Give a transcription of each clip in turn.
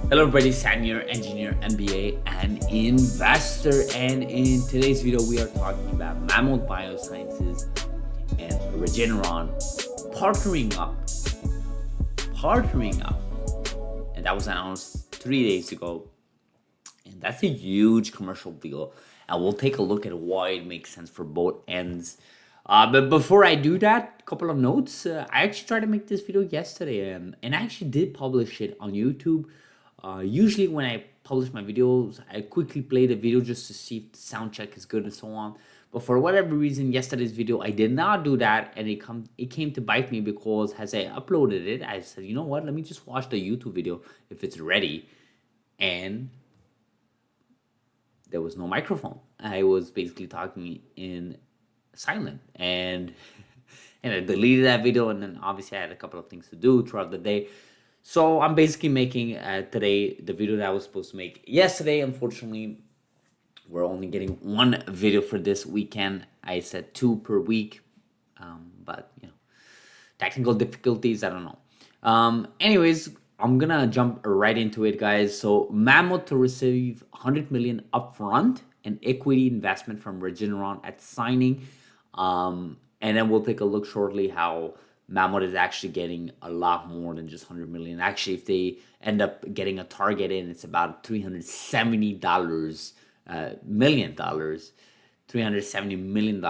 Hello everybody, Sam here, engineer, MBA, and investor. And in today's video, we are talking about Mammoth Biosciences and Regeneron partnering up, partnering up. And that was announced 3 days ago. And that's a huge commercial deal. And we'll take a look at why it makes sense for both ends. But before I do that, a couple of notes. I actually tried to make this video yesterday, and I actually did publish it on YouTube. Usually, when I publish my videos, I quickly play the video just to see if the sound check is good and so on. But for whatever reason, yesterday's video, I did not do that, and it came to bite me because as I uploaded it, I said, you know what? Let me just watch the YouTube video if it's ready, and there was no microphone. I was basically talking in silent, and I deleted that video. And then obviously I had a couple of things to do throughout the day, so I'm basically making today the video that I was supposed to make yesterday. Unfortunately, we're only getting one video for this weekend. I said two per week, but technical difficulties, I don't know. Anyways, I'm gonna jump right into it, guys. So Mammoth to receive 100 million upfront and equity investment from Regeneron at signing. And then we'll take a look shortly how Mammoth is actually getting a lot more than just 100 million. Actually, if they end up getting a target in, it's about $370 million dollars, $370 million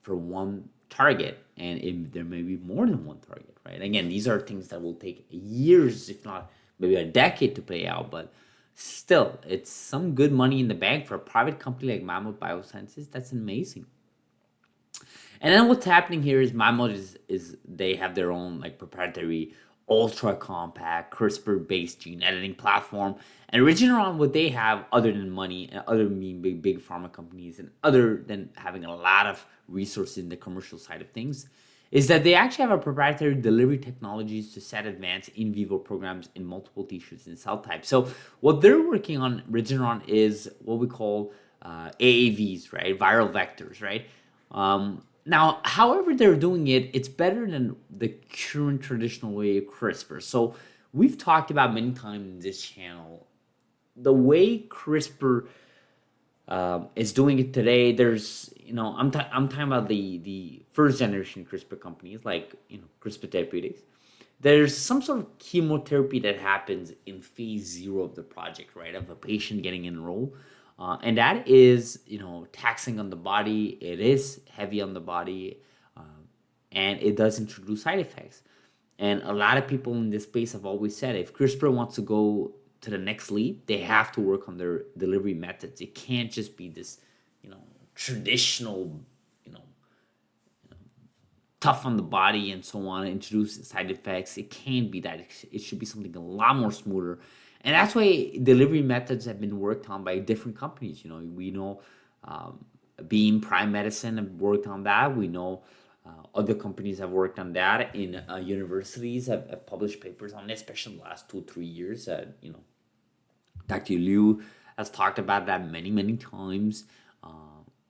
for one target, and there may be more than one target, right? Again, these are things that will take years, if not maybe a decade, to pay out, but still, it's some good money in the bank for a private company like Mammoth Biosciences. That's amazing. And then what's happening here is Mammoth is they have their own like proprietary ultra compact CRISPR based gene editing platform. And Regeneron, what they have other than money and other than being big pharma companies and other than having a lot of resources in the commercial side of things, is that they actually have a proprietary delivery technologies to set advanced in vivo programs in multiple tissues and cell types. So what they're working on, Regeneron, is what we call AAVs, right? Viral vectors, right? Now, however they're doing it, it's better than the current traditional way of CRISPR. So we've talked about many times in this channel the way CRISPR is doing it today. There's, I'm talking about the first generation CRISPR companies like CRISPR Therapeutics. There's some sort of chemotherapy that happens in phase zero of the project, right? Of a patient getting enrolled. And that is, taxing on the body. It is heavy on the body, and it does introduce side effects. And a lot of people in this space have always said if CRISPR wants to go to the next leap, they have to work on their delivery methods. It can't just be this, traditional, you know, tough on the body and so on, introduce side effects. It can't be that. It should be something a lot more smoother. And that's why delivery methods have been worked on by different companies. We know Beam Prime Medicine have worked on that. We know other companies have worked on that. In universities have published papers on it, especially in the last 2 3 years. Dr. Liu has talked about that many many times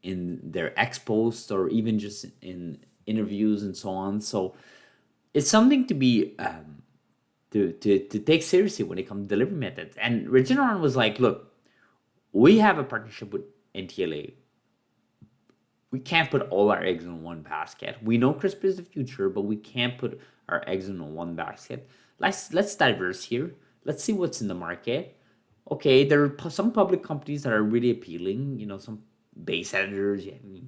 in their expos or even just in interviews and so on. So it's something to be to take seriously when it comes to delivery methods. And Regeneron was like, look, we have a partnership with NTLA. We can't put all our eggs in one basket. We know CRISPR is the future, but we can't put our eggs in one basket. Let's diverse here. Let's see what's in the market. Okay, there are some public companies that are really appealing. Some base editors,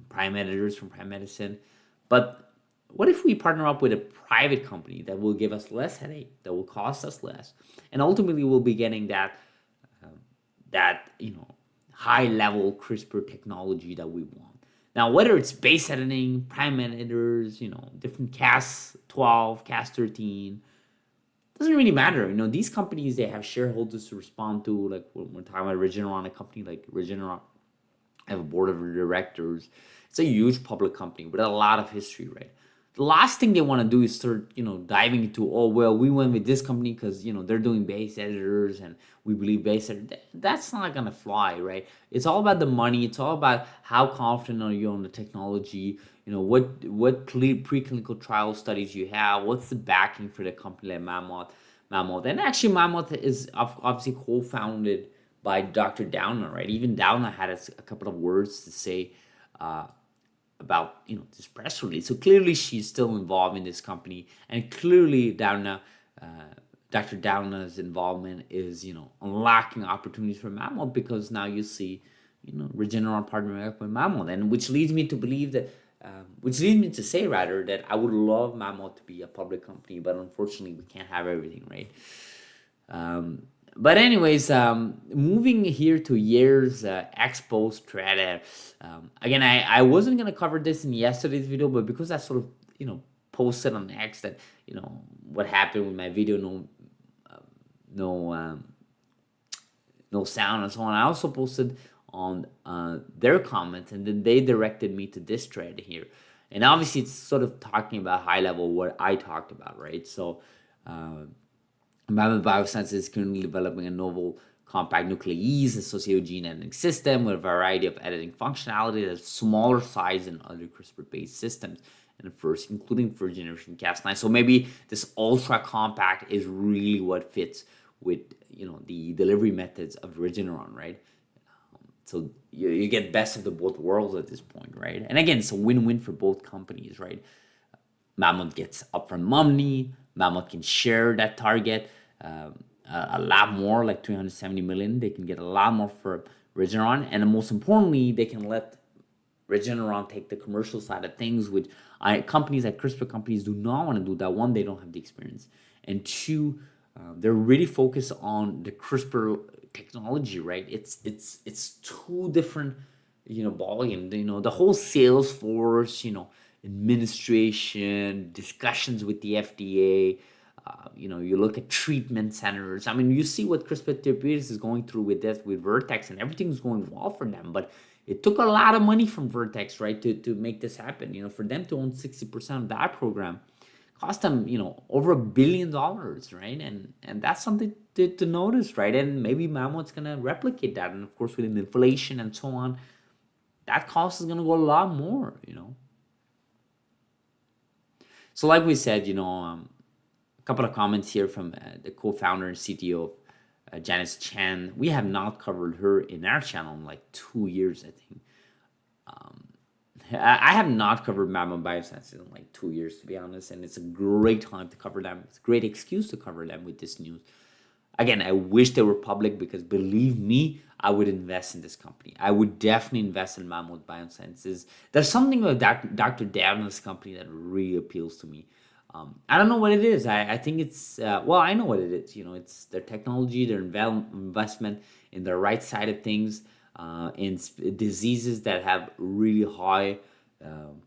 prime editors from Prime Medicine. But what if we partner up with a private company that will give us less headache, that will cost us less, and ultimately we'll be getting that high level CRISPR technology that we want. Now, whether it's base editing, prime editors, different Cas12, Cas13, doesn't really matter. These companies, they have shareholders to respond to. Like when we're talking about Regeneron, a company like Regeneron, have a board of directors. It's a huge public company with a lot of history, right? The last thing they want to do is start, diving into, oh, well, we went with this company because, they're doing base editors and we believe base editors. That's not going to fly, right? It's all about the money. It's all about how confident are you on the technology. What preclinical trial studies you have. What's the backing for the company like Mammoth? Mammoth. And actually, Mammoth is obviously co-founded by Dr. Doudna, right? Even Doudna had a couple of words to say uh, about this press release. So clearly, she's still involved in this company, and clearly, uh, Dr. Doudna's involvement is unlocking opportunities for Mammoth, because now you see Regeneron partnering up with Mammoth, and which leads me to believe that. Which leads me to say, rather, that I would love Mammoth to be a public company, but unfortunately we can't have everything, right? But anyways, moving here to years Expo Strata. Again, I wasn't gonna cover this in yesterday's video, but because I sort of posted on X that what happened with my video, no no sound and so on. I also posted on their comments, and then they directed me to this thread here. And obviously, it's sort of talking about high level what I talked about, right? So, Mammoth Biosciences is currently developing a novel compact nuclease associated gene editing system with a variety of editing functionality that's smaller size than other CRISPR-based systems, and first, including first generation Cas9. So maybe this ultra compact is really what fits with the delivery methods of Regeneron, right? So you get best of the both worlds at this point, right? And again, it's a win-win for both companies, right? Mammoth gets upfront money. Mammoth can share that target a lot more, like 370 million. They can get a lot more for Regeneron, and most importantly, they can let Regeneron take the commercial side of things, which companies like CRISPR companies do not want to do. That one, they don't have the experience, and two, they're really focused on the CRISPR technology, right? It's two different volume. The whole sales force, administration, discussions with the FDA. You look at treatment centers. I mean, you see what CRISPR Therapeutics is going through with this, with Vertex, and everything's going well for them. But it took a lot of money from Vertex, right, to make this happen. For them to own 60% of that program cost them, over $1 billion, right? And that's something to notice, right? And maybe Mammoth's gonna replicate that. And of course, with inflation and so on, that cost is gonna go a lot more. So, like we said, a couple of comments here from the co-founder and CTO of Janice Chan. We have not covered her in our channel in like 2 years, I think. I have not covered Mammoth Biosciences in like 2 years, to be honest, and it's a great time to cover them. It's a great excuse to cover them with this news. Again, I wish they were public, because believe me, I would invest in this company. I would definitely invest in Mammoth Biosciences. There's something about Dr. Doudna's company that really appeals to me. I don't know what it is. I think it's, well, I know what it is. It's their technology, their investment in the right side of things, in diseases that have really high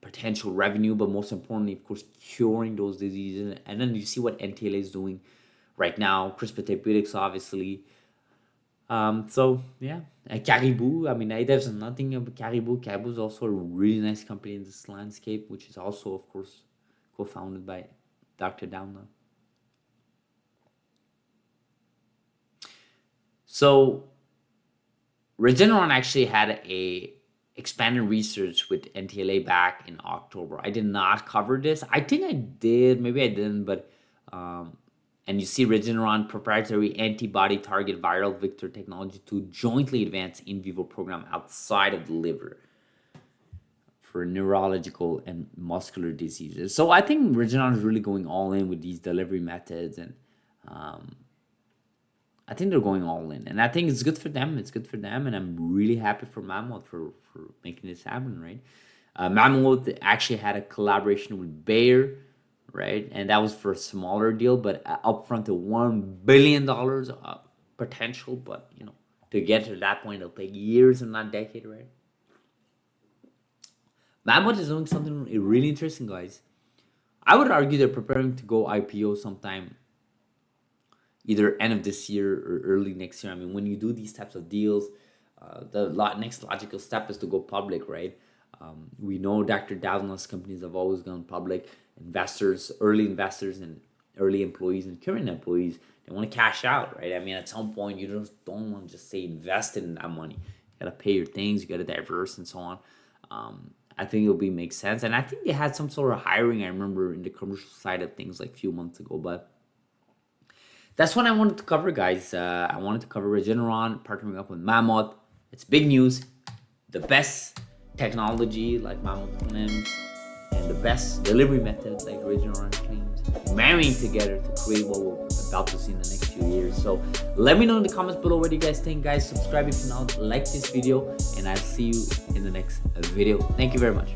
potential revenue, but most importantly, of course, curing those diseases. And then you see what NTLA is doing right now, CRISPR Therapeutics, obviously. So yeah, Caribou. I mean, there's nothing about Caribou. Caribou is also a really nice company in this landscape, which is also, of course, co-founded by Dr. Doudna. So Regeneron actually had a expanded research with NTLA back in October. I did not cover this. I think I did. Maybe I didn't, but and you see Regeneron proprietary antibody target viral vector technology to jointly advance in vivo program outside of the liver for neurological and muscular diseases. So I think Regeneron is really going all in with these delivery methods, and I think they're going all in, and I think it's good for them. It's good for them, and I'm really happy for Mammoth for making this happen, right? Mammoth actually had a collaboration with Bayer, right, and that was for a smaller deal, but upfront to $1 billion potential. But to get to that point, it'll take years and not decade, right? Mammoth is doing something really interesting, guys. I would argue they're preparing to go IPO sometime either end of this year or early next year. I mean, when you do these types of deals, the next logical step is to go public, right? We know Dr. Doudna's companies have always gone public. Investors, early investors, and early employees and current employees, they want to cash out, right? I mean, at some point, you just don't want to just say invest in that money. You got to pay your things, you got to diverse and so on. I think it'll make sense. And I think they had some sort of hiring, I remember, in the commercial side of things like a few months ago. But that's what I wanted to cover, guys. I wanted to cover Regeneron partnering up with Mammoth. It's big news. The best technology like Mammoth claims, and the best delivery method like Regeneron claims, marrying together to create what we're about to see in the next few years. So let me know in the comments below what do you guys think, guys. Subscribe if you not, like this video, and I'll see you in the next video. Thank you very much.